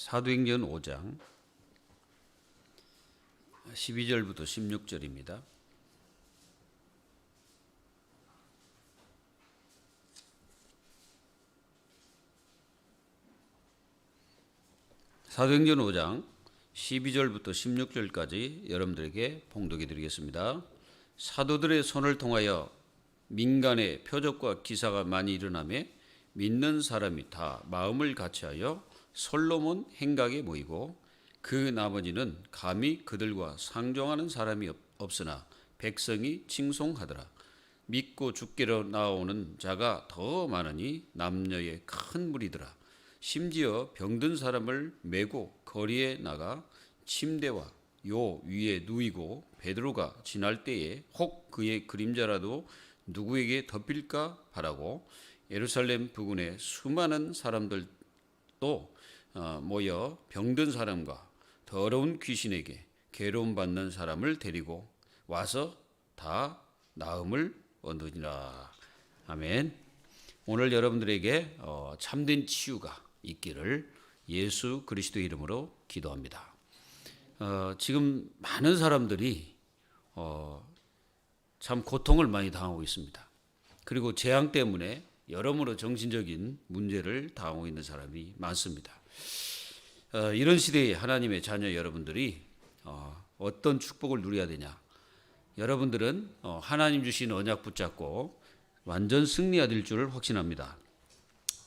사도행전 5장 12절부터 16절입니다. 사도행전 5장 12절부터 16절까지 여러분들에게 봉독해 드리겠습니다. 사도들의 손을 통하여 민간의 표적과 기사가 많이 일어나매 믿는 사람이 다 마음을 같이하여 솔로몬 행각에 모이고 그 나머지는 감히 그들과 상종하는 사람이 없으나 백성이 칭송하더라. 믿고 죽기로 나오는 자가 더 많으니 남녀의 큰 무리더라. 심지어 병든 사람을 메고 거리에 나가 침대와 요 위에 누이고 베드로가 지날 때에 혹 그의 그림자라도 누구에게 덮일까 바라고 예루살렘 부근에 수많은 사람들도 모여 병든 사람과 더러운 귀신에게 괴로움 받는 사람을 데리고 와서 다 나음을 얻으니라. 아멘. 오늘 여러분들에게 참된 치유가 있기를 예수 그리스도의 이름으로 기도합니다. 지금 많은 사람들이 참 고통을 많이 당하고 있습니다. 그리고 재앙 때문에 여러모로 정신적인 문제를 당하고 있는 사람이 많습니다. 이런 시대에 하나님의 자녀 여러분들이 어떤 축복을 누려야 되냐? 여러분들은 하나님 주신 언약 붙잡고 완전 승리해야 될 줄을 확신합니다.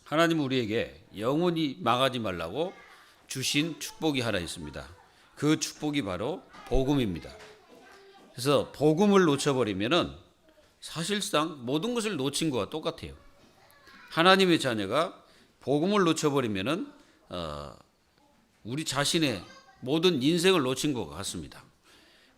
하나님은 우리에게 영원히 망하지 말라고 주신 축복이 하나 있습니다. 그 축복이 바로 복음입니다. 그래서 복음을 놓쳐버리면은 사실상 모든 것을 놓친 것과 똑같아요. 하나님의 자녀가 복음을 놓쳐버리면은 우리 자신의 모든 인생을 놓친 것 같습니다.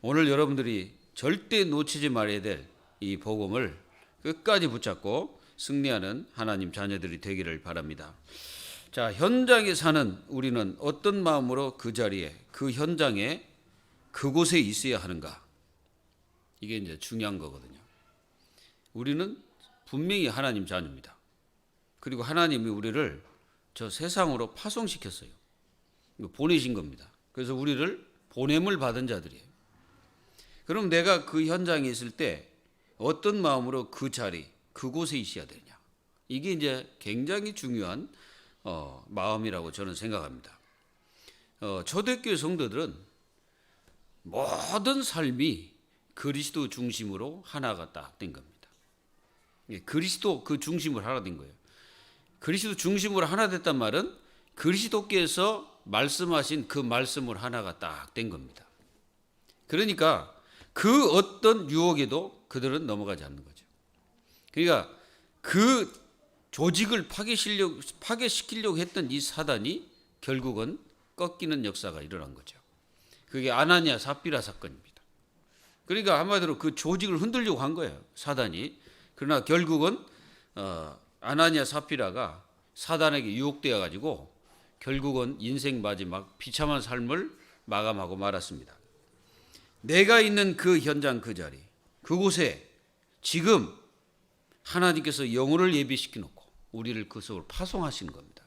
오늘 여러분들이 절대 놓치지 말아야 될 이 복음을 끝까지 붙잡고 승리하는 하나님 자녀들이 되기를 바랍니다. 자, 현장에 사는 우리는 어떤 마음으로 그 자리에, 그 현장에, 그곳에 있어야 하는가? 이게 이제 중요한 거거든요. 우리는 분명히 하나님 자녀입니다. 그리고 하나님이 우리를 저 세상으로 파송시켰어요. 보내신 겁니다. 그래서 우리를 보냄을 받은 자들이에요. 그럼 내가 그 현장에 있을 때 어떤 마음으로 그 자리, 그곳에 있어야 되냐? 이게 이제 굉장히 중요한 마음이라고 저는 생각합니다. 초대교회 성도들은 모든 삶이 그리스도 중심으로 하나가 딱 된 겁니다. 그리스도 그 중심으로 하나 된 거예요. 그리스도 중심으로 하나 됐단 말은 그리스도께서 말씀하신 그 말씀으로 하나가 딱 된 겁니다. 그러니까 그 어떤 유혹에도 그들은 넘어가지 않는 거죠. 그러니까 그 조직을 파괴시키려고 했던 이 사단이 결국은 꺾이는 역사가 일어난 거죠. 그게 아나니아 삽비라 사건입니다. 그러니까 한마디로 그 조직을 흔들려고 한 거예요, 사단이. 그러나 결국은 아나니아 삽비라가 사단에게 유혹되어 가지고 결국은 인생 마지막 비참한 삶을 마감하고 말았습니다. 내가 있는 그 현장, 그 자리, 그곳에 지금 하나님께서 영혼을 예비시켜 놓고 우리를 그 속으로 파송하시는 겁니다.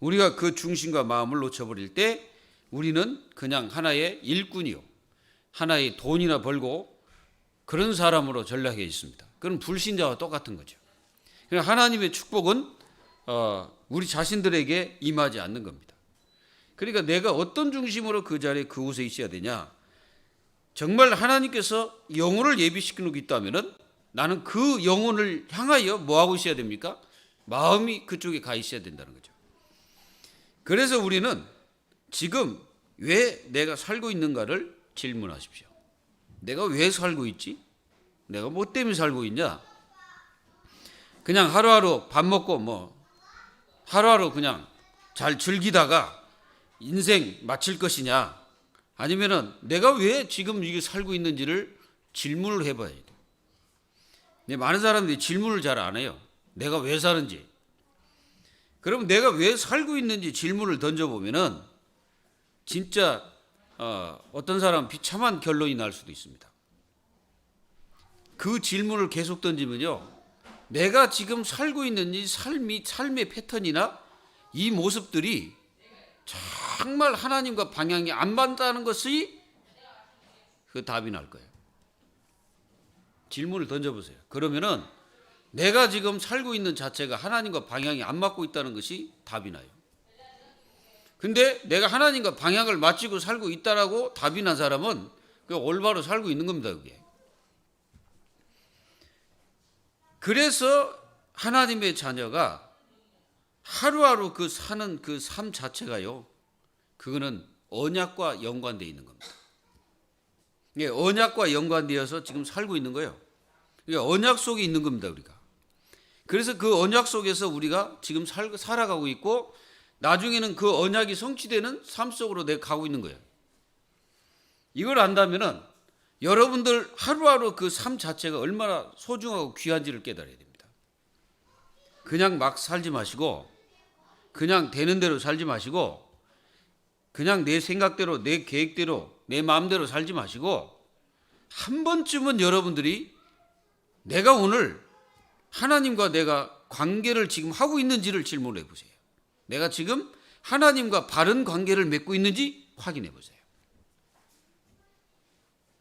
우리가 그 중심과 마음을 놓쳐버릴 때 우리는 그냥 하나의 일꾼이요, 하나의 돈이나 벌고 그런 사람으로 전락해 있습니다. 그럼 불신자와 똑같은 거죠. 그러니까 하나님의 축복은 우리 자신들에게 임하지 않는 겁니다. 그러니까 내가 어떤 중심으로 그 자리에 그곳에 있어야 되냐? 정말 하나님께서 영혼을 예비시켜 놓고 있다면은 나는 그 영혼을 향하여 뭐 하고 있어야 됩니까? 마음이 그쪽에 가 있어야 된다는 거죠. 그래서 우리는 지금 왜 내가 살고 있는가를 질문하십시오. 내가 왜 살고 있지? 내가 뭐 때문에 살고 있냐? 그냥 하루하루 밥 먹고 하루하루 그냥 잘 즐기다가 인생 마칠 것이냐? 아니면은 내가 왜 지금 이게 살고 있는지를 질문을 해봐야 돼요. 근데 많은 사람들이 질문을 잘 안 해요. 내가 왜 사는지. 그럼 내가 왜 살고 있는지 질문을 던져보면은 진짜 어떤 사람은 비참한 결론이 날 수도 있습니다. 그 질문을 계속 던지면요, 내가 지금 살고 있는 이 삶의 패턴이나 이 모습들이 정말 하나님과 방향이 안 맞다는 것이 그 답이 날 거예요. 질문을 던져보세요. 그러면은 내가 지금 살고 있는 자체가 하나님과 방향이 안 맞고 있다는 것이 답이 나요. 근데 내가 하나님과 방향을 맞추고 살고 있다라고 답이 난 사람은 그 올바로 살고 있는 겁니다. 그게. 그래서 하나님의 자녀가 하루하루 그 사는 그 삶 자체가요, 그거는 언약과 연관되어 있는 겁니다. 예, 언약과 연관되어서 지금 살고 있는 거예요. 그러니까 언약 속에 있는 겁니다, 우리가. 그래서 그 언약 속에서 우리가 지금 살아가고 있고, 나중에는 그 언약이 성취되는 삶 속으로 내가 가고 있는 거예요. 이걸 안다면은 여러분들 하루하루 그 삶 자체가 얼마나 소중하고 귀한지를 깨달아야 됩니다. 그냥 막 살지 마시고, 그냥 되는 대로 살지 마시고, 그냥 내 생각대로, 내 계획대로, 내 마음대로 살지 마시고, 한 번쯤은 여러분들이 내가 오늘 하나님과 내가 관계를 지금 하고 있는지를 질문해 보세요. 내가 지금 하나님과 바른 관계를 맺고 있는지 확인해 보세요.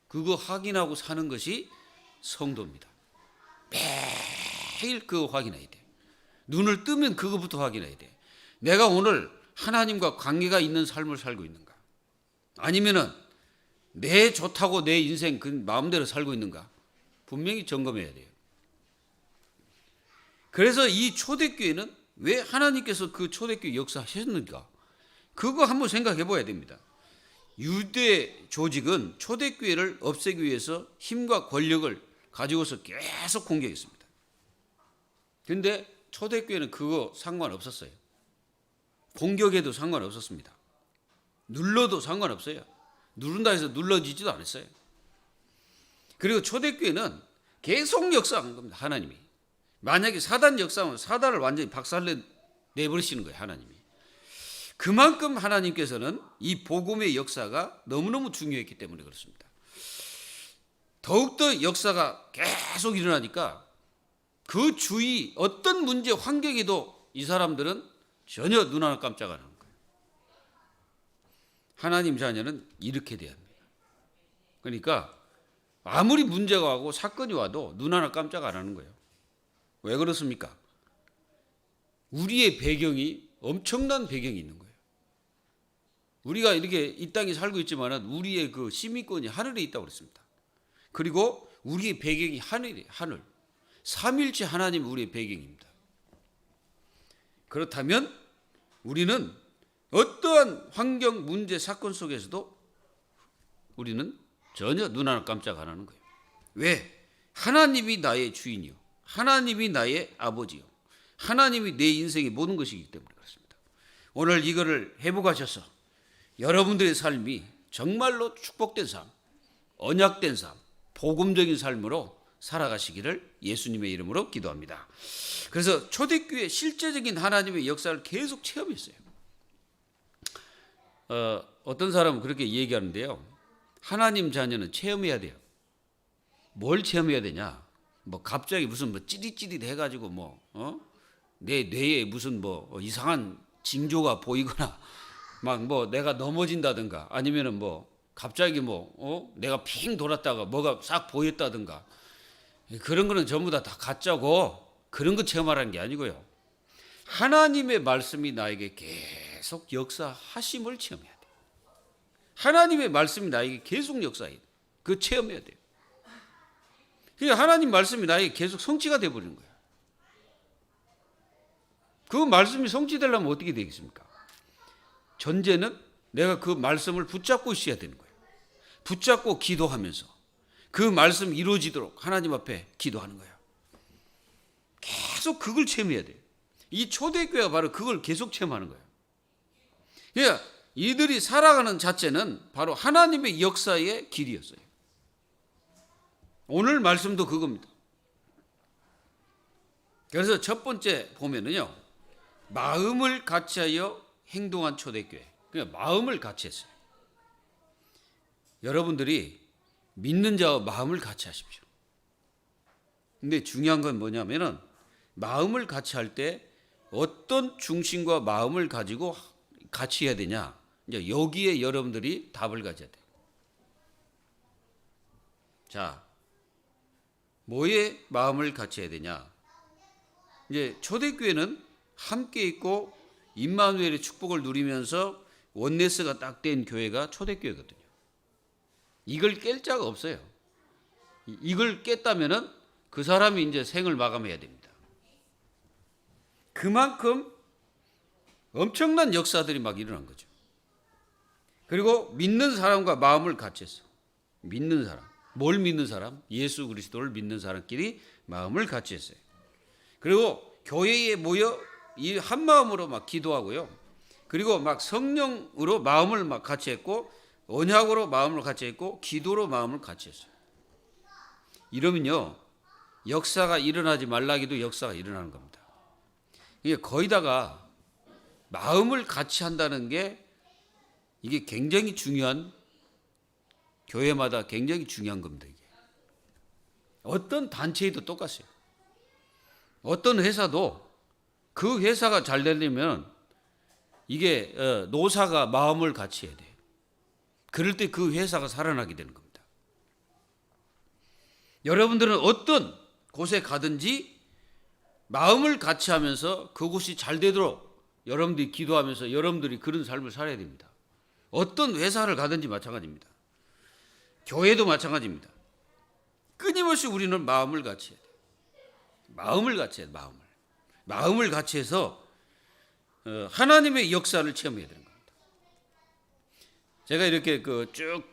그거 확인하고 사는 것이 성도입니다. 매일 그거 확인해야 돼. 눈을 뜨면 그거부터 확인해야 돼. 내가 오늘 하나님과 관계가 있는 삶을 살고 있는가? 아니면은 내 좋다고 내 인생 그 마음대로 살고 있는가? 분명히 점검해야 돼요. 그래서 이 초대교회는 왜 하나님께서 그 초대교회 역사하셨는가? 그거 한번 생각해 봐야 됩니다. 유대 조직은 초대교회를 없애기 위해서 힘과 권력을 가지고서 계속 공격했습니다. 그런데 초대교회는 그거 상관없었어요. 공격해도 상관없었습니다. 눌러도 상관없어요. 누른다 해서 눌러지지도 않았어요. 그리고 초대교회는 계속 역사한 겁니다. 하나님이. 만약에 사단 역사하면 사단을 완전히 박살내버리시는 거예요. 하나님이. 그만큼 하나님께서는 이 복음의 역사가 너무너무 중요했기 때문에 그렇습니다. 더욱더 역사가 계속 일어나니까 그 주위 어떤 문제 환경에도 이 사람들은 전혀 눈 하나 깜짝 안 하는 거예요. 하나님 자녀는 이렇게 돼야 합니다. 그러니까 아무리 문제가 와고 사건이 와도 눈 하나 깜짝 안 하는 거예요. 왜 그렇습니까? 우리의 배경이 엄청난 배경이 있는 거예요. 우리가 이렇게 이 땅에 살고 있지만 우리의 그 시민권이 하늘에 있다고 그랬습니다. 그리고 우리의 배경이 하늘이에요. 하늘. 삼일체 하나님 우리의 배경입니다. 그렇다면 우리는 어떠한 환경, 문제, 사건 속에서도 우리는 전혀 눈 하나 깜짝 안 하는 거예요. 왜? 하나님이 나의 주인이요. 하나님이 나의 아버지요. 하나님이 내 인생의 모든 것이기 때문에 그렇습니다. 오늘 이거를 회복하셔서 여러분들의 삶이 정말로 축복된 삶, 언약된 삶, 복음적인 삶으로 살아가시기를 예수님의 이름으로 기도합니다. 그래서 초대교회 실제적인 하나님의 역사를 계속 체험했어요. 어떤 사람은 그렇게 얘기하는데요. 하나님 자녀는 체험해야 돼요. 뭘 체험해야 되냐? 뭐 갑자기 무슨 뭐 찌릿찌릿 해가지고 내 뇌에 무슨 뭐 이상한 징조가 보이거나 막 뭐 내가 넘어진다든가 아니면은 뭐 갑자기 내가 핑 돌았다가 뭐가 싹 보였다든가 그런 거는 전부 다 가짜고 그런 거 체험하라는 게 아니고요. 하나님의 말씀이 나에게 계속 역사하심을 체험해야 돼요. 하나님의 말씀이 나에게 계속 역사해야 돼요. 그거 체험해야 돼요. 그러니까 하나님 말씀이 나에게 계속 성취가 되어버리는 거예요. 그 말씀이 성취되려면 어떻게 되겠습니까? 전제는 내가 그 말씀을 붙잡고 있어야 되는 거예요. 붙잡고 기도하면서 그 말씀이 이루어지도록 하나님 앞에 기도하는 거예요. 계속 그걸 체험해야 돼요. 이 초대교회가 바로 그걸 계속 체험하는 거예요. 그러니까 이들이 살아가는 자체는 바로 하나님의 역사의 길이었어요. 오늘 말씀도 그겁니다. 그래서 첫 번째 보면은요, 마음을 같이하여 행동한 초대교회. 그러니까 마음을 같이 했어요. 여러분들이 믿는 자와 마음을 같이 하십시오. 근데 중요한 건 뭐냐면은 마음을 같이 할 때 어떤 중심과 마음을 가지고 같이 해야 되냐? 이제 여기에 여러분들이 답을 가져야 돼요. 자, 뭐에 마음을 같이 해야 되냐? 이제 초대교회는 함께 있고 임마누엘의 축복을 누리면서 원네스가 딱 된 교회가 초대교회거든요. 이걸 깰 자가 없어요. 이걸 깼다면은 그 사람이 이제 생을 마감해야 됩니다. 그만큼 엄청난 역사들이 막 일어난 거죠. 그리고 믿는 사람과 마음을 같이 했어. 믿는 사람. 뭘 믿는 사람? 예수 그리스도를 믿는 사람끼리 마음을 같이 했어요. 그리고 교회에 모여 이 한 마음으로 막 기도하고요. 그리고 막 성령으로 마음을 막 같이 했고, 언약으로 마음을 같이 했고, 기도로 마음을 같이 했어요. 이러면요, 역사가 일어나지 말라기도 역사가 일어나는 겁니다. 이게 거의다가 마음을 같이 한다는 게 이게 굉장히 중요한, 교회마다 굉장히 중요한 겁니다. 이게 어떤 단체에도 똑같아요. 어떤 회사도 그 회사가 잘 되려면 이게 노사가 마음을 같이 해야 돼요. 그럴 때 그 회사가 살아나게 되는 겁니다. 여러분들은 어떤 곳에 가든지 마음을 같이 하면서 그곳이 잘 되도록 여러분들이 기도하면서 여러분들이 그런 삶을 살아야 됩니다. 어떤 회사를 가든지 마찬가지입니다. 교회도 마찬가지입니다. 끊임없이 우리는 마음을 같이 해야 돼요. 마음을 같이 해야 돼요. 마음을 같이 해서 하나님의 역사를 체험해야 되는 겁니다. 제가 이렇게 쭉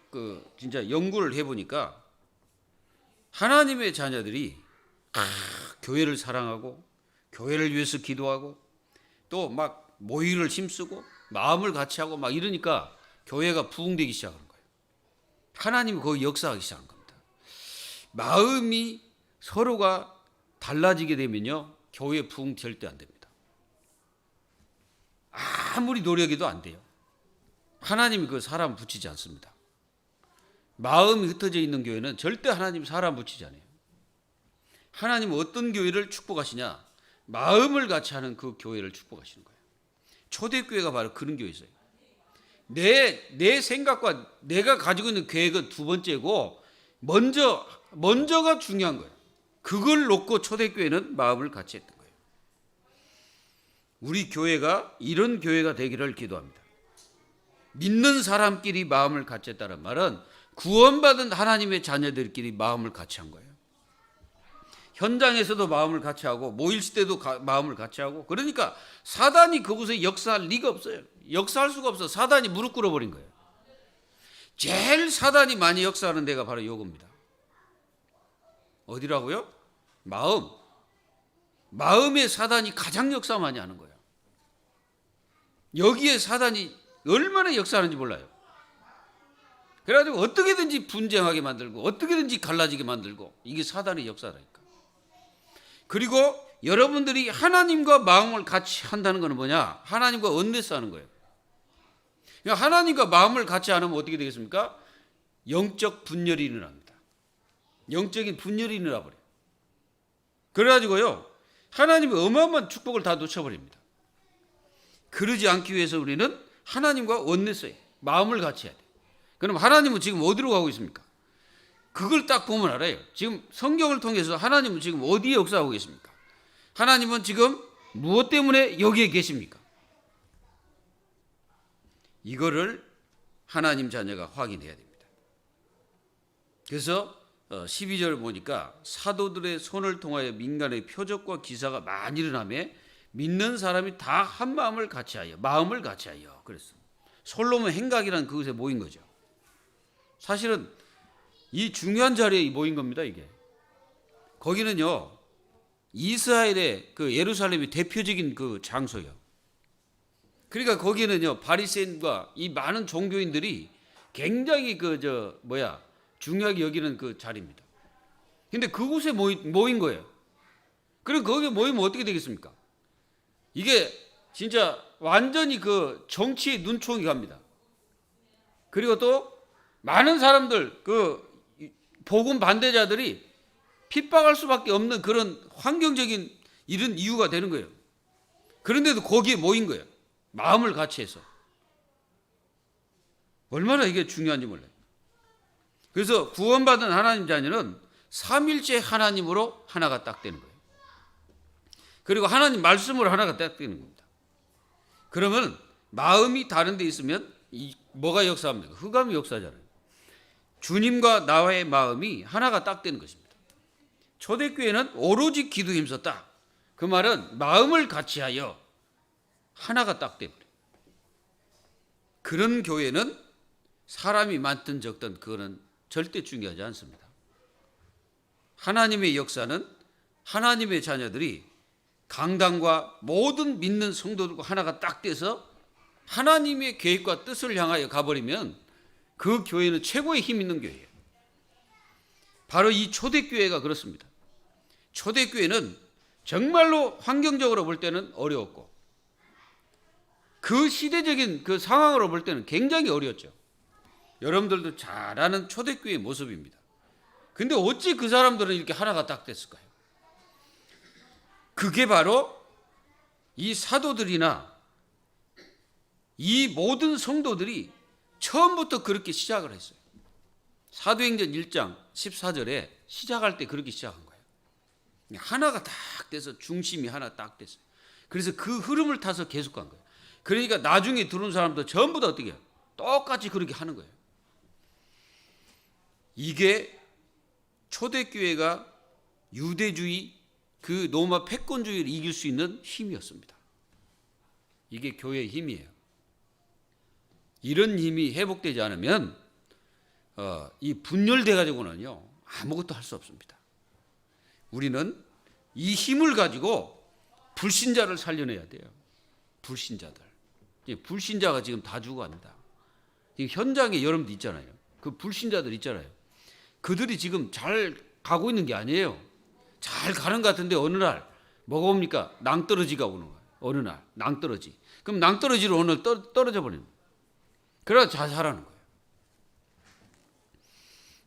진짜 연구를 해보니까 하나님의 자녀들이 교회를 사랑하고 교회를 위해서 기도하고 또 막 모의를 힘쓰고 마음을 같이 하고 막 이러니까 교회가 부흥되기 시작하는 거예요. 하나님이 거기 역사하기 시작한 겁니다. 마음이 서로가 달라지게 되면요, 교회 부흥 절대 안 됩니다. 아무리 노력해도 안 돼요. 하나님이 그 사람 붙이지 않습니다. 마음이 흩어져 있는 교회는 절대 하나님 사람 붙이지 않아요. 하나님은 어떤 교회를 축복하시냐? 마음을 같이 하는 그 교회를 축복하시는 거예요. 초대교회가 바로 그런 교회였어요. 내 생각과 내가 가지고 있는 계획은 두 번째고 먼저가 중요한 거예요. 그걸 놓고 초대교회는 마음을 같이 했던 거예요. 우리 교회가 이런 교회가 되기를 기도합니다. 믿는 사람끼리 마음을 같이 했다는 말은 구원받은 하나님의 자녀들끼리 마음을 같이 한 거예요. 현장에서도 마음을 같이 하고 모일 때도 마음을 같이 하고, 그러니까 사단이 그곳에 역사할 리가 없어요. 역사할 수가 없어. 사단이 무릎 꿇어버린 거예요. 제일 사단이 많이 역사하는 데가 바로 요겁니다. 어디라고요? 마음에 사단이 가장 역사 많이 하는 거예요. 여기에 사단이 얼마나 역사하는지 몰라요. 그래가지고 어떻게든지 분쟁하게 만들고 어떻게든지 갈라지게 만들고, 이게 사단의 역사라니까. 그리고 여러분들이 하나님과 마음을 같이 한다는 것은 뭐냐? 하나님과 언네스 하는 거예요. 그러니까 하나님과 마음을 같이 안 하면 어떻게 되겠습니까? 영적 분열이 일어납니다. 영적인 분열이 일어나버려요. 그래가지고요, 하나님의 어마어마한 축복을 다 놓쳐버립니다. 그러지 않기 위해서 우리는 하나님과 언네스예요. 마음을 같이 해야 돼요. 그럼 하나님은 지금 어디로 가고 있습니까? 그걸 딱 보면 알아요. 지금 성경을 통해서 하나님은 지금 어디에 역사하고 계십니까? 하나님은 지금 무엇 때문에 여기에 계십니까? 이거를 하나님 자녀가 확인해야 됩니다. 그래서 12절을 보니까 사도들의 손을 통하여 민간의 표적과 기사가 많이 일어나며 믿는 사람이 다 한 마음을 같이 하여 마음을 같이 하여 그랬어. 솔로몬 행각이라는 그것에 모인 거죠. 사실은 이 중요한 자리에 모인 겁니다. 이게 거기는요, 이스라엘의 그 예루살렘이 대표적인 그 장소예요. 그러니까 거기는요, 바리새인과 이 많은 종교인들이 굉장히 중요하게 여기는 그 자리입니다. 근데 그곳에 모인 거예요. 그리고 거기에 모이면 어떻게 되겠습니까? 이게 진짜 완전히 그 정치의 눈총이 갑니다. 그리고 또 많은 사람들, 그 복음 반대자들이 핍박할 수밖에 없는 그런 환경적인 이런 이유가 되는 거예요. 그런데도 거기에 모인 거예요. 마음을 같이 해서. 얼마나 이게 중요한지 몰라요. 그래서 구원받은 하나님 자녀는 삼일째 하나님으로 하나가 딱 되는 거예요. 그리고 하나님 말씀으로 하나가 딱 되는 겁니다. 그러면 마음이 다른 데 있으면 뭐가 역사합니까? 흑암이 역사잖아요. 주님과 나와의 마음이 하나가 딱 되는 것입니다. 초대교회는 오로지 기도에 힘썼다. 그 말은 마음을 같이하여 하나가 딱 돼버려요. 그런 교회는 사람이 많든 적든 그거는 절대 중요하지 않습니다. 하나님의 역사는 하나님의 자녀들이 강단과 모든 믿는 성도들과 하나가 딱 돼서 하나님의 계획과 뜻을 향하여 가버리면 그 교회는 최고의 힘 있는 교회예요. 바로 이 초대교회가 그렇습니다. 초대교회는 정말로 환경적으로 볼 때는 어려웠고 그 시대적인 그 상황으로 볼 때는 굉장히 어려웠죠. 여러분들도 잘 아는 초대교회의 모습입니다. 근데 어찌 그 사람들은 이렇게 하나가 딱 됐을까요? 그게 바로 이 사도들이나 이 모든 성도들이 처음부터 그렇게 시작을 했어요. 사도행전 1장 14절에 시작할 때 그렇게 시작한 거예요. 하나가 딱 돼서 중심이 하나 딱 됐어요. 그래서 그 흐름을 타서 계속 간 거예요. 그러니까 나중에 들어온 사람도 전부 다 어떻게 해요? 똑같이 그렇게 하는 거예요. 이게 초대교회가 유대주의 그 로마 패권주의를 이길 수 있는 힘이었습니다. 이게 교회의 힘이에요. 이런 힘이 회복되지 않으면 이 분열돼 가지고는요 아무것도 할 수 없습니다. 우리는 이 힘을 가지고 불신자를 살려내야 돼요. 불신자들. 불신자가 지금 다 죽어갑니다. 현장에 여러분들 있잖아요. 그 불신자들 있잖아요. 그들이 지금 잘 가고 있는 게 아니에요. 잘 가는 것 같은데 어느 날 뭐가 옵니까? 낭떠러지가 오는 거예요. 어느 날 낭떠러지. 그럼 낭떠러지로 오늘 떨어져 버리는 거예요. 그래서 자살하는 거예요.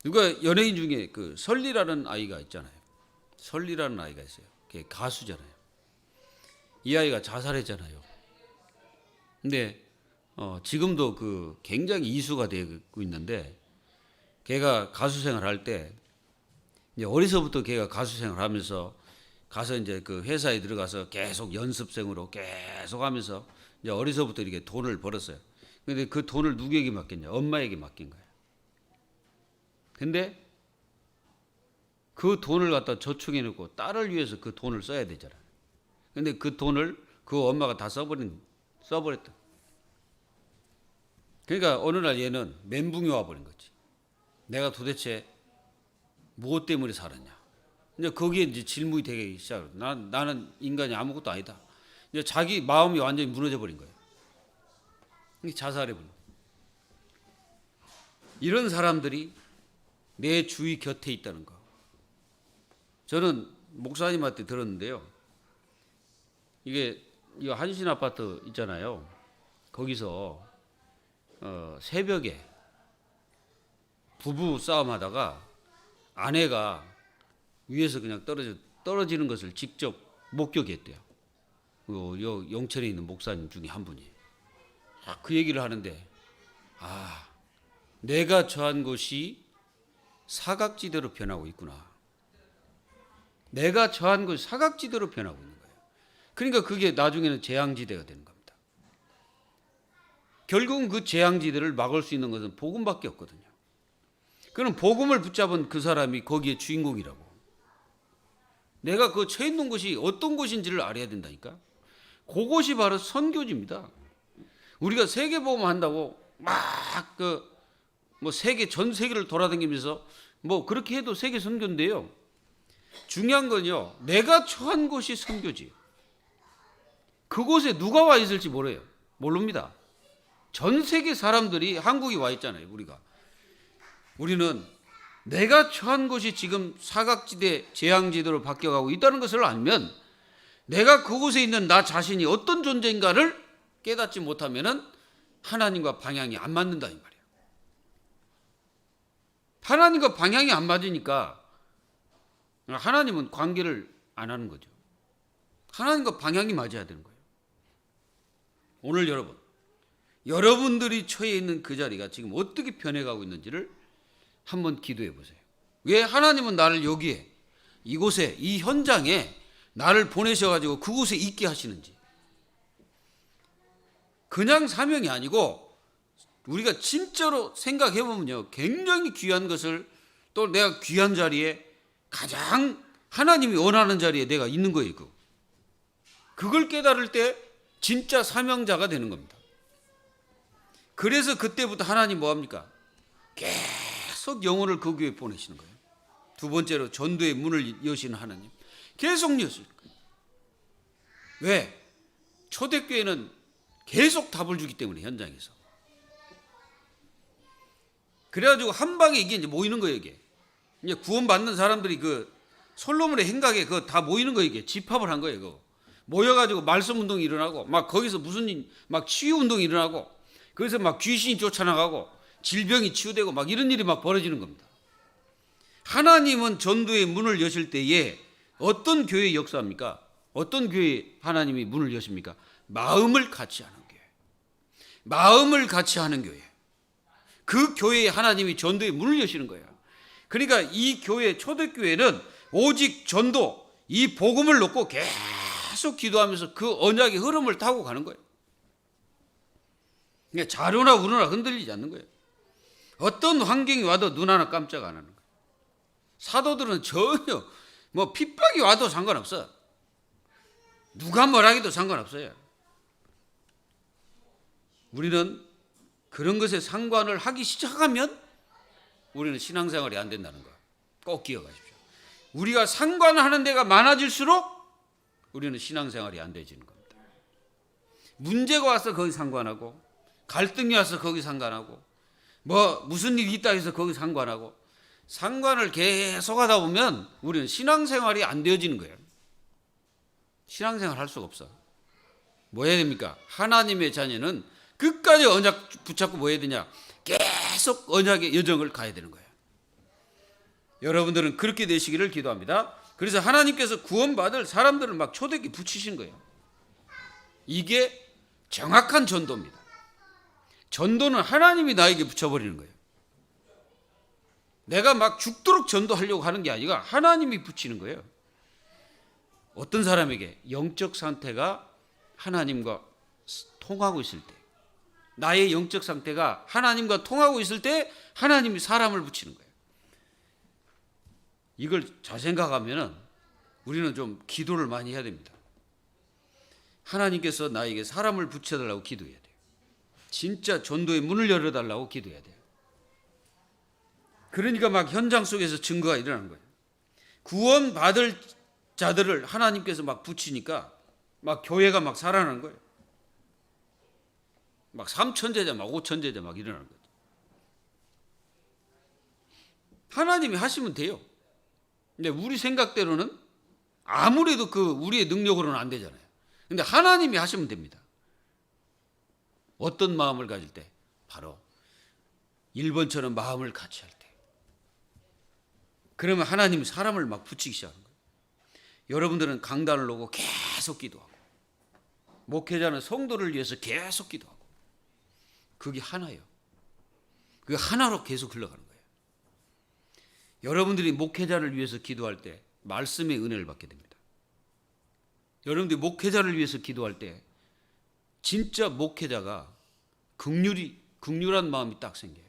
누가 연예인 중에 그 설리라는 아이가 있잖아요. 설리라는 아이가 있어요. 걔 가수잖아요. 이 아이가 자살했잖아요. 근데 지금도 그 굉장히 이슈가 되고 있는데 걔가 가수 생활할 때 이제 어려서부터 걔가 가수 생활하면서 가서 이제 그 회사에 들어가서 계속 연습생으로 계속 하면서 이제 어려서부터 이렇게 돈을 벌었어요. 근데 그 돈을 누구에게 맡겼냐? 엄마에게 맡긴 거예요. 근데 그 돈을 갖다 저축해 놓고 딸을 위해서 그 돈을 써야 되잖아요. 근데 그 돈을 그 엄마가 다 써버렸다. 그러니까 어느 날 얘는 멘붕이 와버린 거지. 내가 도대체 무엇 때문에 살았냐. 이제 거기에 이제 질문이 되기 시작해요. 나는 인간이 아무것도 아니다. 이제 자기 마음이 완전히 무너져 버린 거예요. 자살해버린 거예요. 이런 사람들이 내 주위 곁에 있다는 거. 저는 목사님한테 들었는데요. 이게 한신 아파트 있잖아요. 거기서 새벽에 부부 싸움하다가 아내가 위에서 그냥 떨어지는 것을 직접 목격했대요. 영천에 있는 목사님 중에 한 분이. 그 얘기를 하는데 내가 처한 곳이 사각지대로 변하고 있구나. 내가 처한 곳이 사각지대로 변하고 있는 거예요. 그러니까 그게 나중에는 재앙지대가 되는 겁니다. 결국은 그 재앙지대를 막을 수 있는 것은 복음밖에 없거든요. 그럼 복음을 붙잡은 그 사람이 거기에 주인공이라고. 내가 그 처해 있는 곳이 어떤 곳인지를 알아야 된다니까. 그것이 바로 선교지입니다. 우리가 세계복음 한다고 막 전 세계를 돌아다니면서 그렇게 해도 세계 선교인데요. 중요한 건요, 내가 처한 곳이 선교지. 그곳에 누가 와 있을지 모릅니다. 전 세계 사람들이 한국에 와 있잖아요. 우리는 내가 처한 곳이 지금 사각지대, 재앙지대로 바뀌어가고 있다는 것을 알면 내가 그곳에 있는 나 자신이 어떤 존재인가를 깨닫지 못하면 하나님과 방향이 안 맞는다 이 말이에요. 하나님과 방향이 안 맞으니까 하나님은 관계를 안 하는 거죠. 하나님과 방향이 맞아야 되는 거예요. 오늘 여러분, 여러분들이 처해 있는 그 자리가 지금 어떻게 변해가고 있는지를 한번 기도해 보세요. 왜 하나님은 나를 여기에, 이곳에, 이 현장에 나를 보내셔가지고 그곳에 있게 하시는지. 그냥 사명이 아니고 우리가 진짜로 생각해 보면요, 굉장히 귀한 것을, 또 내가 귀한 자리에, 가장 하나님이 원하는 자리에 내가 있는 거예요. 그걸 깨달을 때 진짜 사명자가 되는 겁니다. 그래서 그때부터 하나님 뭐합니까? 계속 영혼을 그 교회에 보내시는 거예요. 두 번째로 전도의 문을 여시는 하나님, 계속 여시는 거예요. 왜? 초대교회는 계속 답을 주기 때문에, 현장에서. 그래가지고 한 방에 이게 이제 모이는 거예요. 이게 이제 구원받는 사람들이 그 솔로몬의 행각에 그거 다 모이는 거예요. 이게 집합을 한 거예요. 그거 모여가지고 말씀 운동이 일어나고, 막 거기서 무슨 막 치유 운동이 일어나고, 그래서 막 귀신이 쫓아나가고 질병이 치유되고 막 이런 일이 막 벌어지는 겁니다. 하나님은 전도의 문을 여실 때에 어떤 교회의 역사입니까? 어떤 교회 하나님이 문을 여십니까? 마음을 같이 하는 교회. 마음을 같이 하는 교회. 그 교회에 하나님이 전도의 문을 여시는 거예요. 그러니까 이 교회, 초대교회는 오직 전도, 이 복음을 놓고 계속 기도하면서 그 언약의 흐름을 타고 가는 거예요. 그러니까 자료나 우러나 흔들리지 않는 거예요. 어떤 환경이 와도 눈 하나 깜짝 안 하는 거예요. 사도들은 전혀 뭐 핍박이 와도 상관없어. 누가 뭐라 해도 상관없어요. 우리는 그런 것에 상관을 하기 시작하면 우리는 신앙생활이 안 된다는 거 꼭 기억하십시오. 우리가 상관하는 데가 많아질수록 우리는 신앙생활이 안 되지는 겁니다. 문제가 와서 거기 상관하고, 갈등이 와서 거기 상관하고, 뭐 무슨 일이 있다 해서 거기 상관하고, 상관을 계속 하다 보면 우리는 신앙생활이 안 되어지는 거예요. 신앙생활 할 수가 없어. 뭐 해야 됩니까? 하나님의 자녀는 끝까지 언약 붙잡고 뭐 해야 되냐? 계속 언약의 여정을 가야 되는 거예요. 여러분들은 그렇게 되시기를 기도합니다. 그래서 하나님께서 구원받을 사람들을 막 초대기 붙이신 거예요. 이게 정확한 전도입니다. 전도는 하나님이 나에게 붙여버리는 거예요. 내가 막 죽도록 전도하려고 하는 게 아니라 하나님이 붙이는 거예요. 어떤 사람에게 영적 상태가 하나님과 통하고 있을 때, 나의 영적 상태가 하나님과 통하고 있을 때 하나님이 사람을 붙이는 거예요. 이걸 잘 생각하면 우리는 좀 기도를 많이 해야 됩니다. 하나님께서 나에게 사람을 붙여달라고 기도해야 돼요. 진짜 전도의 문을 열어달라고 기도해야 돼요. 그러니까 막 현장 속에서 증거가 일어나는 거예요. 구원받을 자들을 하나님께서 막 붙이니까 막 교회가 막 살아나는 거예요. 막 3천제자 막 5천제자 막 일어나는 거죠. 하나님이 하시면 돼요. 근데 우리 생각대로는 아무래도 그 우리의 능력으로는 안 되잖아요. 근데 하나님이 하시면 됩니다. 어떤 마음을 가질 때? 바로 1번처럼 마음을 같이 할 때. 그러면 하나님이 사람을 막 붙이기 시작하는 거예요. 여러분들은 강단을 놓고 계속 기도하고, 목회자는 성도를 위해서 계속 기도하고, 그게 하나예요. 그게 하나로 계속 흘러가는 거예요. 여러분들이 목회자를 위해서 기도할 때 말씀의 은혜를 받게 됩니다. 여러분들이 목회자를 위해서 기도할 때 진짜 목회자가 극률한 마음이 딱 생겨요.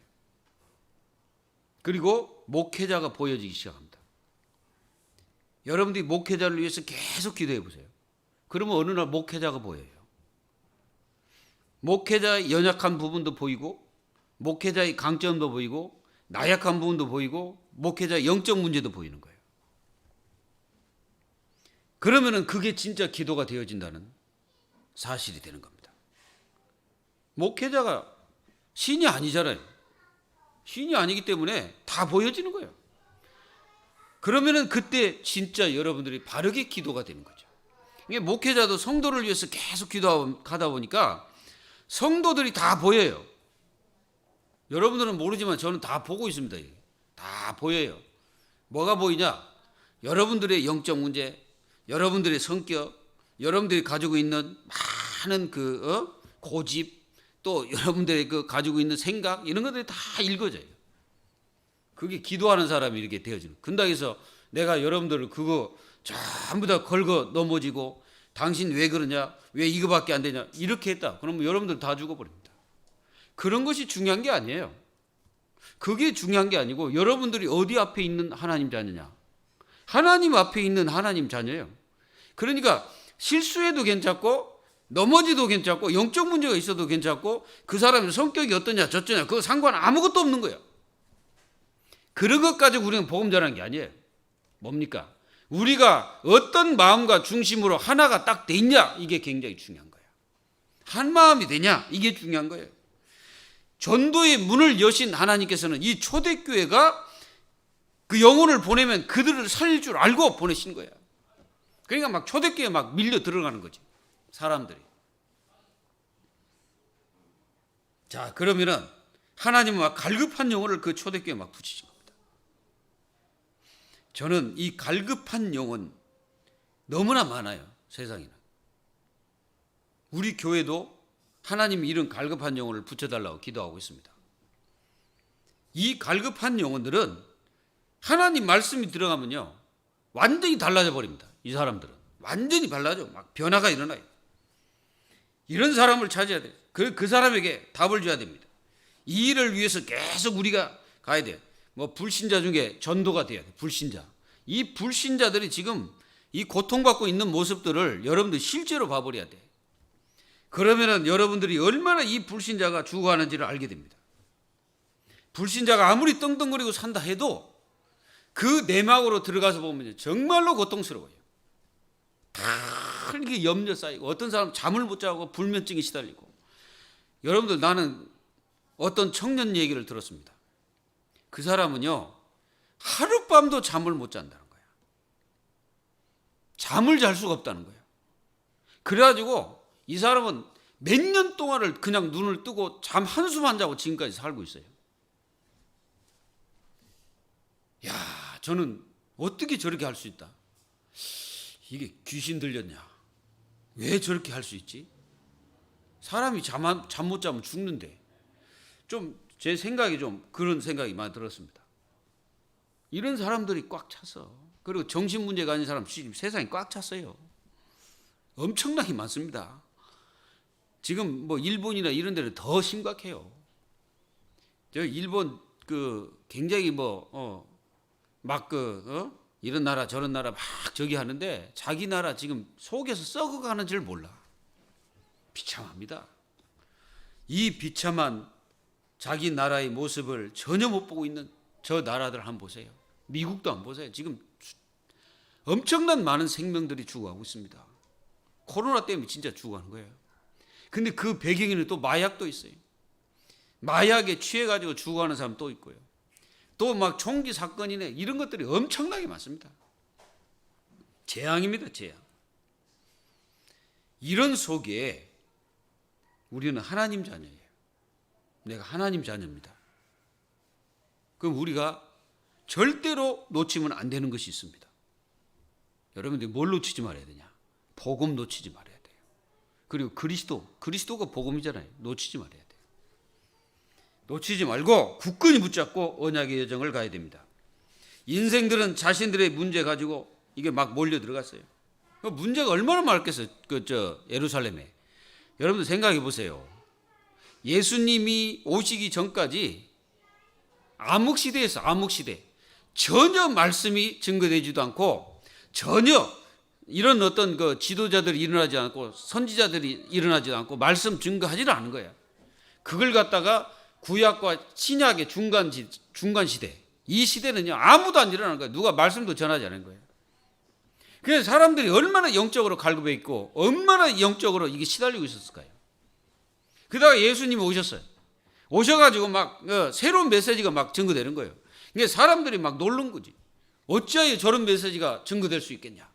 그리고 목회자가 보여지기 시작합니다. 여러분들이 목회자를 위해서 계속 기도해 보세요. 그러면 어느 날 목회자가 보여요. 목회자의 연약한 부분도 보이고, 목회자의 강점도 보이고, 나약한 부분도 보이고, 목회자의 영적 문제도 보이는 거예요. 그러면은 그게 진짜 기도가 되어진다는 사실이 되는 겁니다. 목회자가 신이 아니잖아요. 신이 아니기 때문에 다 보여지는 거예요. 그러면은 그때 진짜 여러분들이 바르게 기도가 되는 거죠. 이게 목회자도 성도를 위해서 계속 기도하다 보니까 성도들이 다 보여요. 여러분들은 모르지만 저는 다 보고 있습니다. 다 보여요. 뭐가 보이냐? 여러분들의 영적 문제, 여러분들의 성격, 여러분들이 가지고 있는 많은 고집, 또 여러분들의 그 가지고 있는 생각 이런 것들이 다 읽어져요. 그게 기도하는 사람이 이렇게 되어지는. 근다고 해서 내가 여러분들을 그거 전부 다 걸고 넘어지고 당신 왜 그러냐? 왜 이거밖에 안 되냐? 이렇게 했다. 그러면 여러분들 다 죽어버립니다. 그런 것이 중요한 게 아니에요. 그게 중요한 게 아니고 여러분들이 어디 앞에 있는 하나님 자녀냐? 하나님 앞에 있는 하나님 자녀예요. 그러니까 실수해도 괜찮고 넘어지도 괜찮고 영적 문제가 있어도 괜찮고 그 사람의 성격이 어떠냐 저쩌냐 그거 상관 아무것도 없는 거예요. 그런 것 가지고 우리는 복음 전하는 게 아니에요. 뭡니까? 우리가 어떤 마음과 중심으로 하나가 딱 돼 있냐 이게 굉장히 중요한 거예요. 한 마음이 되냐 이게 중요한 거예요. 전도의 문을 여신 하나님께서는 이 초대교회가 그 영혼을 보내면 그들을 살릴 줄 알고 보내신 거예요. 그러니까 막 초대교회에 막 밀려 들어가는 거지 사람들이. 자 그러면은 하나님은 막 갈급한 영혼을 그 초대교회에 막 붙이신 겁니다. 저는 이 갈급한 영혼 너무나 많아요 세상에는. 우리 교회도 하나님이 이런 갈급한 영혼을 붙여달라고 기도하고 있습니다. 이 갈급한 영혼들은 하나님 말씀이 들어가면요 완전히 달라져 버립니다. 이 사람들은 완전히 달라져. 막 변화가 일어나요. 이런 사람을 찾아야 돼요. 그 사람에게 답을 줘야 됩니다. 이 일을 위해서 계속 우리가 가야 돼요. 뭐 불신자 중에 전도가 돼야 돼요. 불신자. 이 불신자들이 지금 이 고통받고 있는 모습들을 여러분들 실제로 봐버려야 돼요. 그러면은 여러분들이 얼마나 이 불신자가 죽어가는지를 알게 됩니다. 불신자가 아무리 떵떵거리고 산다 해도 그 내막으로 들어가서 보면 정말로 고통스러워요. 다 이게 염려 쌓이고 어떤 사람 잠을 못 자고 불면증에 시달리고. 여러분들 나는 어떤 청년 얘기를 들었습니다. 그 사람은요 하룻밤도 잠을 못 잔다는 거야. 잠을 잘 수가 없다는 거예요. 그래가지고 이 사람은 몇 년 동안을 그냥 눈을 뜨고 잠 한숨 안 자고 지금까지 살고 있어요. 야, 저는 어떻게 저렇게 할 수 있다. 이게 귀신 들렸냐? 왜 저렇게 할 수 있지? 사람이 잠 못 자면 죽는데. 좀 제 생각이 좀 그런 생각이 많이 들었습니다. 이런 사람들이 꽉 찼어. 그리고 정신 문제가 아닌 사람 지금 세상에 꽉 찼어요. 엄청나게 많습니다. 지금 뭐 일본이나 이런 데는 더 심각해요. 저 일본 그 굉장히 이런 나라 저런 나라 막 저기 하는데 자기 나라 지금 속에서 썩어가는 줄 몰라. 비참합니다. 이 비참한 자기 나라의 모습을 전혀 못 보고 있는 저 나라들 한번 보세요. 미국도 한번 보세요. 지금 엄청난 많은 생명들이 죽어가고 있습니다. 코로나 때문에 진짜 죽어가는 거예요. 근데 그 배경에는 또 마약도 있어요. 마약에 취해가지고 죽어가는 사람 또 있고요. 또 막 총기 사건이네 이런 것들이 엄청나게 많습니다. 재앙입니다, 재앙. 이런 속에 우리는 하나님 자녀예요. 내가 하나님 자녀입니다. 그럼 우리가 절대로 놓치면 안 되는 것이 있습니다. 여러분들이 뭘 놓치지 말아야 되냐? 복음 놓치지 말아야 돼요. 그리고 그리스도가 복음이잖아요. 놓치지 말아야 돼요. 놓치지 말고 굳건히 붙잡고 언약의 여정을 가야 됩니다. 인생들은 자신들의 문제 가지고 이게 막 몰려 들어갔어요. 문제가 얼마나 많겠어요. 예루살렘에. 여러분들 생각해 보세요. 예수님이 오시기 전까지 암흑시대에서 암흑시대. 전혀 말씀이 증거되지도 않고 전혀 이런 어떤 그 지도자들이 일어나지 않고 선지자들이 일어나지도 않고 말씀 증거하지도 않은 거예요. 그걸 갖다가 구약과 신약의 중간 시대. 이 시대는요 아무도 안 일어나는 거예요. 누가 말씀도 전하지 않은 거예요. 그래서 사람들이 얼마나 영적으로 갈급해 있고 얼마나 영적으로 이게 시달리고 있었을까요? 그러다가 예수님이 오셨어요. 오셔가지고 막 새로운 메시지가 막 증거되는 거예요. 그러니까 사람들이 막 놀란 거지. 어찌하여 저런 메시지가 증거될 수 있겠냐?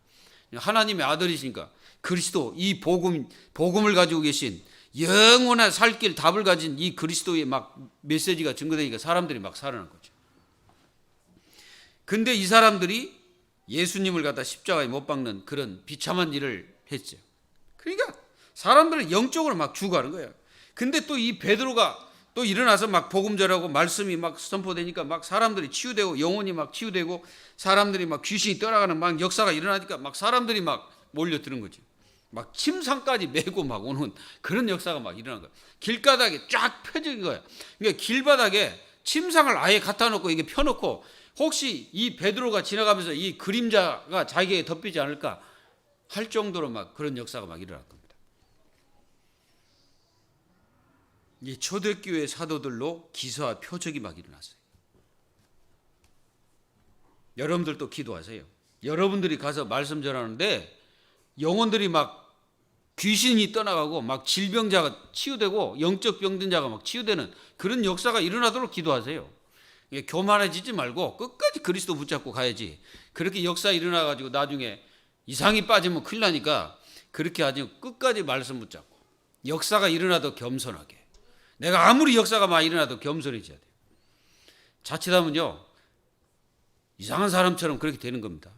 하나님의 아들이시니까 그리스도 이 복음을 가지고 계신 영원한 살 길 답을 가진 이 그리스도의 막 메시지가 증거되니까 사람들이 막 살아난 거죠. 근데 이 사람들이 예수님을 갖다 십자가에 못 박는 그런 비참한 일을 했죠. 그러니까 사람들은 영적으로 막 죽어가는 거예요. 근데 또 이 베드로가 또 일어나서 막 복음 전하고 말씀이 막 선포되니까 막 사람들이 치유되고 영혼이 막 치유되고 사람들이 막 귀신이 떠나가는 막 역사가 일어나니까 막 사람들이 막 몰려드는 거지. 막 침상까지 메고 막 오는 그런 역사가 막 일어난 거야. 길바닥에 쫙 펴진 거야. 그러니까 길바닥에 침상을 아예 갖다 놓고 이게 펴놓고 혹시 이 베드로가 지나가면서 이 그림자가 자기에게 덮이지 않을까 할 정도로 막 그런 역사가 막 일어날 겁니다. 이 초대교회 사도들로 기사와 표적이 막 일어났어요. 여러분들도 기도하세요. 여러분들이 가서 말씀 전하는데 영혼들이 막 귀신이 떠나가고 막 질병자가 치유되고 영적 병든 자가 막 치유되는 그런 역사가 일어나도록 기도하세요. 교만해지지 말고 끝까지 그리스도 붙잡고 가야지. 그렇게 역사 일어나가지고 나중에 이상이 빠지면 큰일 나니까 그렇게 아주 끝까지 말씀 붙잡고 역사가 일어나도 겸손하게. 내가 아무리 역사가 막 일어나도 겸손해져야 돼요. 자칫하면요 이상한 사람처럼 그렇게 되는 겁니다.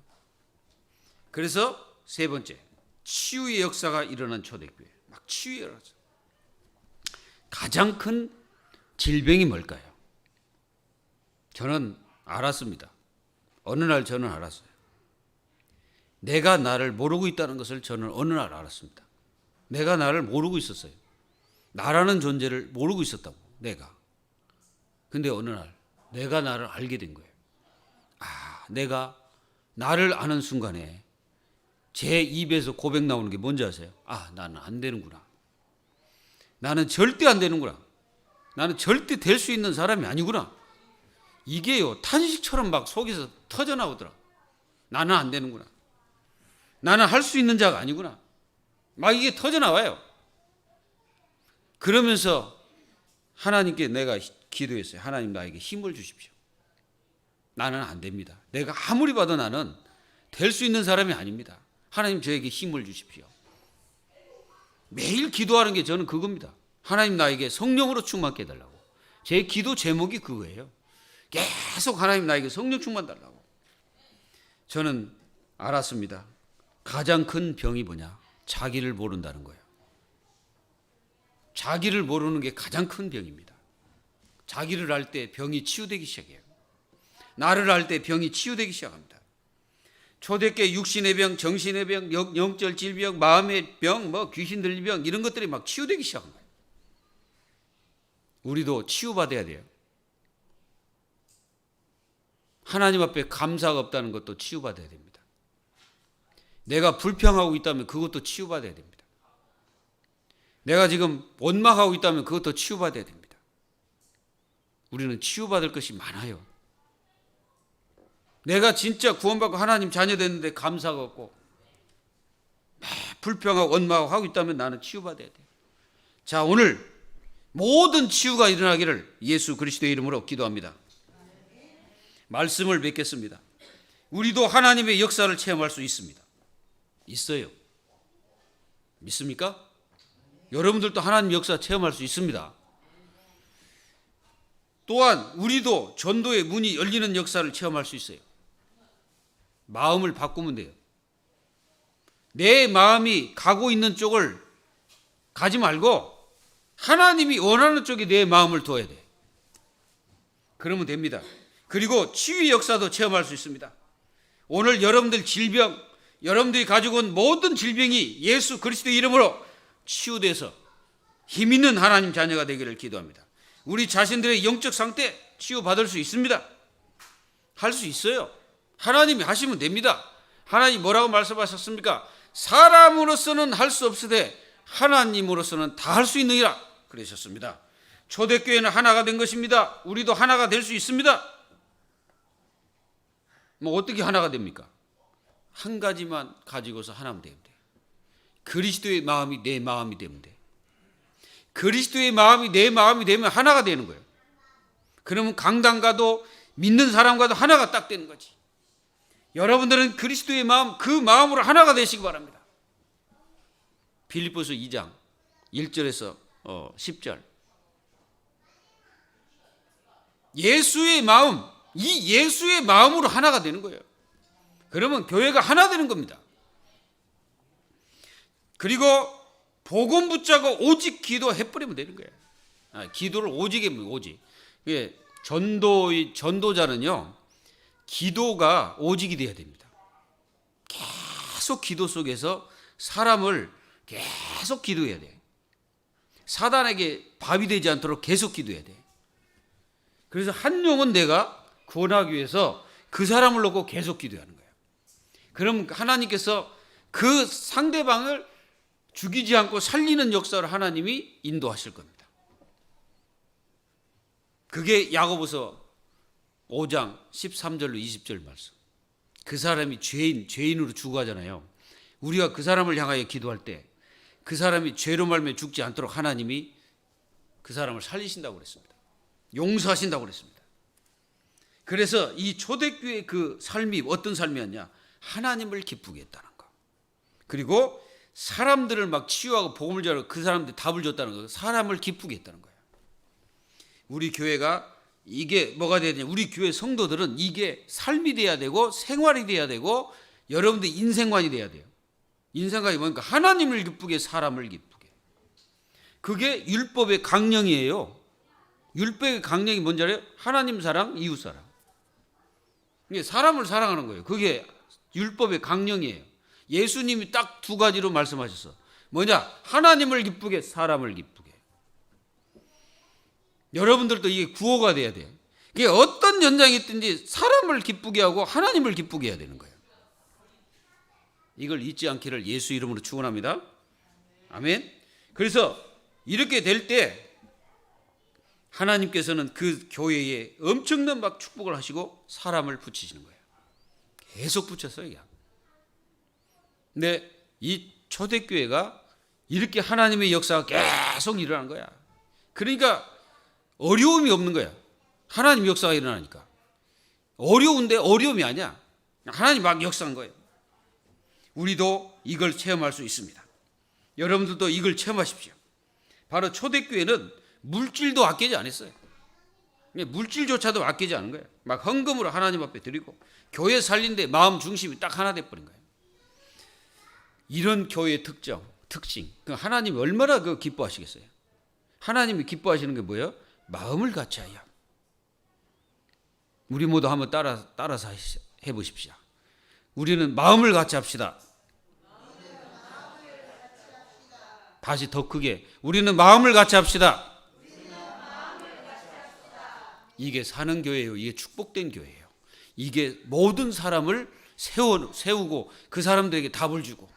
그래서 세 번째, 치유의 역사가 일어난 초대교회. 막 치유에 일어났어. 가장 큰 질병이 뭘까요? 저는 알았습니다. 어느 날 저는 알았어요. 내가 나를 모르고 있다는 것을 저는 어느 날 알았습니다. 내가 나를 모르고 있었어요. 나라는 존재를 모르고 있었다고, 내가. 근데 어느 날 내가 나를 알게 된 거예요. 아, 내가 나를 아는 순간에 제 입에서 고백 나오는 게 뭔지 아세요? 아, 나는 안 되는구나. 나는 절대 안 되는구나. 나는 절대 될 수 있는 사람이 아니구나. 이게요, 탄식처럼 막 속에서 터져나오더라. 나는 안 되는구나. 나는 할 수 있는 자가 아니구나. 막 이게 터져나와요. 그러면서 하나님께 내가 기도했어요. 하나님 나에게 힘을 주십시오. 나는 안 됩니다. 내가 아무리 봐도 나는 될 수 있는 사람이 아닙니다. 하나님 저에게 힘을 주십시오. 매일 기도하는 게 저는 그겁니다. 하나님 나에게 성령으로 충만케 해달라고. 제 기도 제목이 그거예요. 계속 하나님 나에게 성령 충만 달라고. 저는 알았습니다. 가장 큰 병이 뭐냐? 자기를 모른다는 거예요. 자기를 모르는 게 가장 큰 병입니다. 자기를 알 때 병이 치유되기 시작해요. 나를 알 때 병이 치유되기 시작합니다. 초대교회 육신의 병, 정신의 병, 영적 질병, 마음의 병, 뭐 귀신 들린 병 이런 것들이 막 치유되기 시작한 거예요. 우리도 치유받아야 돼요. 하나님 앞에 감사가 없다는 것도 치유받아야 됩니다. 내가 불평하고 있다면 그것도 치유받아야 됩니다. 내가 지금 원망하고 있다면 그것도 치유받아야 됩니다. 우리는 치유받을 것이 많아요. 내가 진짜 구원받고 하나님 자녀 됐는데 감사가 없고 불평하고 원망하고 하고 있다면 나는 치유받아야 돼요. 자, 오늘 모든 치유가 일어나기를 예수 그리스도의 이름으로 기도합니다. 말씀을 맺겠습니다. 우리도 하나님의 역사를 체험할 수 있습니다. 있어요. 믿습니까? 여러분들도 하나님 역사 체험할 수 있습니다. 또한 우리도 전도의 문이 열리는 역사를 체험할 수 있어요. 마음을 바꾸면 돼요. 내 마음이 가고 있는 쪽을 가지 말고 하나님이 원하는 쪽에 내 마음을 둬야 돼. 그러면 됩니다. 그리고 치유의 역사도 체험할 수 있습니다. 오늘 여러분들 질병, 여러분들이 가지고 온 모든 질병이 예수 그리스도의 이름으로 치유돼서 힘 있는 하나님 자녀가 되기를 기도합니다. 우리 자신들의 영적 상태 치유받을 수 있습니다. 할 수 있어요. 하나님이 하시면 됩니다. 하나님 뭐라고 말씀하셨습니까? 사람으로서는 할 수 없으되 하나님으로서는 다 할 수 있느니라 그러셨습니다. 초대교회는 하나가 된 것입니다. 우리도 하나가 될 수 있습니다. 뭐 어떻게 하나가 됩니까? 한 가지만 가지고서 하나면 되면 돼. 그리스도의 마음이 내 마음이 되면 돼. 그리스도의 마음이 내 마음이 되면 하나가 되는 거예요. 그러면 강단과도 믿는 사람과도 하나가 딱 되는 거지. 여러분들은 그리스도의 마음, 그 마음으로 하나가 되시기 바랍니다. 빌립보서 2장 1절에서 10절. 예수의 마음, 이 예수의 마음으로 하나가 되는 거예요. 그러면 교회가 하나 되는 겁니다. 그리고 복음 붙잡고 오직 기도해버리면 되는 거예요. 기도를 오직 해버리면 오직. 이게 전도자는요, 기도가 오직이 돼야 됩니다. 계속 기도 속에서 사람을 계속 기도해야 돼. 사단에게 밥이 되지 않도록 계속 기도해야 돼. 그래서 한 영혼 내가 구원하기 위해서 그 사람을 놓고 계속 기도하는 거예요. 그럼 하나님께서 그 상대방을 죽이지 않고 살리는 역사를 하나님이 인도하실 겁니다. 그게 야고보서 5장 13절로 20절 말씀. 그 사람이 죄인으로 죽어가잖아요. 우리가 그 사람을 향하여 기도할 때 그 사람이 죄로 말미암아 죽지 않도록 하나님이 그 사람을 살리신다고 그랬습니다. 용서하신다고 그랬습니다. 그래서 이 초대교회의 그 삶이 어떤 삶이었냐? 하나님을 기쁘게 했다는 거. 그리고 사람들을 막 치유하고 복음을 전하고 그 사람들 답을 줬다는 거. 사람을 기쁘게 했다는 거예요. 우리 교회가 이게 뭐가 돼야 되냐? 우리 교회 성도들은 이게 삶이 돼야 되고 생활이 돼야 되고 여러분들 인생관이 돼야 돼요. 인생관이 뭐니까 하나님을 기쁘게 사람을 기쁘게. 그게 율법의 강령이에요. 율법의 강령이 뭔지 알아요? 하나님 사랑, 이웃 사랑. 이게 사람을 사랑하는 거예요. 그게 율법의 강령이에요. 예수님이 딱 두 가지로 말씀하셨어. 뭐냐? 하나님을 기쁘게, 사람을 기쁘게. 여러분들도 이게 구호가 돼야 돼요. 이게 어떤 연장이 있든지 사람을 기쁘게 하고 하나님을 기쁘게 해야 되는 거예요. 이걸 잊지 않기를 예수 이름으로 축원합니다. 아멘. 그래서 이렇게 될 때 하나님께서는 그 교회에 엄청난 막 축복을 하시고 사람을 붙이시는 거예요. 계속 붙였어요. 그냥. 근데 이 초대교회가 이렇게 하나님의 역사가 계속 일어나는 거야. 그러니까 어려움이 없는 거야. 하나님 역사가 일어나니까. 어려운데 어려움이 아니야. 하나님 막 역사한 거예요. 우리도 이걸 체험할 수 있습니다. 여러분들도 이걸 체험하십시오. 바로 초대교회는 물질도 아끼지 않았어요. 물질조차도 아끼지 않은 거예요. 막 헌금으로 하나님 앞에 드리고 교회 살린데 마음 중심이 딱 하나 돼버린 거예요. 이런 교회의 특징. 하나님이 얼마나 기뻐하시겠어요? 하나님이 기뻐하시는 게 뭐예요? 마음을 같이 하여. 우리 모두 한번 따라서 해보십시오. 우리는 마음을 같이 합시다. 다시 더 크게. 우리는 마음을 같이 합시다. 이게 사는 교회예요. 이게 축복된 교회예요. 이게 모든 사람을 세우고 그 사람들에게 답을 주고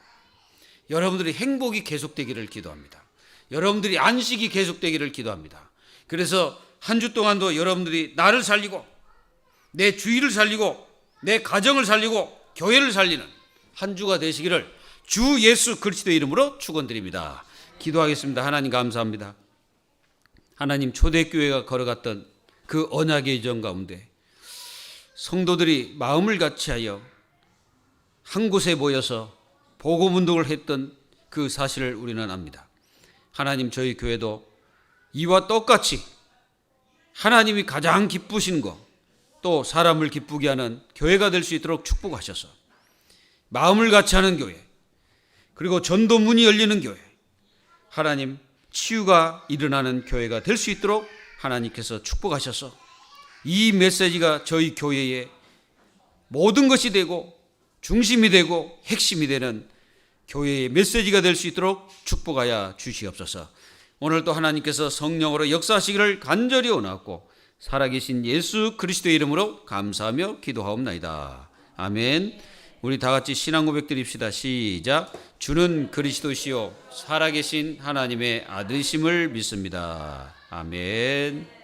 여러분들의 행복이 계속되기를 기도합니다. 여러분들이 안식이 계속되기를 기도합니다. 그래서 한 주 동안도 여러분들이 나를 살리고 내 주위를 살리고 내 가정을 살리고 교회를 살리는 한 주가 되시기를 주 예수 그리스도 이름으로 축원드립니다. 기도하겠습니다. 하나님 감사합니다. 하나님 초대교회가 걸어갔던 그 언약의 전 가운데 성도들이 마음을 같이하여 한 곳에 모여서 복음운동을 했던 그 사실을 우리는 압니다. 하나님 저희 교회도 이와 똑같이 하나님이 가장 기쁘신 것, 또 사람을 기쁘게 하는 교회가 될 수 있도록 축복하셔서 마음을 같이 하는 교회, 그리고 전도 문이 열리는 교회, 하나님 치유가 일어나는 교회가 될 수 있도록 하나님께서 축복하셔서 이 메시지가 저희 교회의 모든 것이 되고 중심이 되고 핵심이 되는 교회의 메시지가 될 수 있도록 축복하여 주시옵소서. 오늘도 하나님께서 성령으로 역사하시기를 간절히 원하고 살아계신 예수 그리스도의 이름으로 감사하며 기도하옵나이다. 아멘. 우리 다 같이 신앙 고백 드립시다. 시작. 주는 그리스도시요 살아계신 하나님의 아들이심을 믿습니다. 아멘.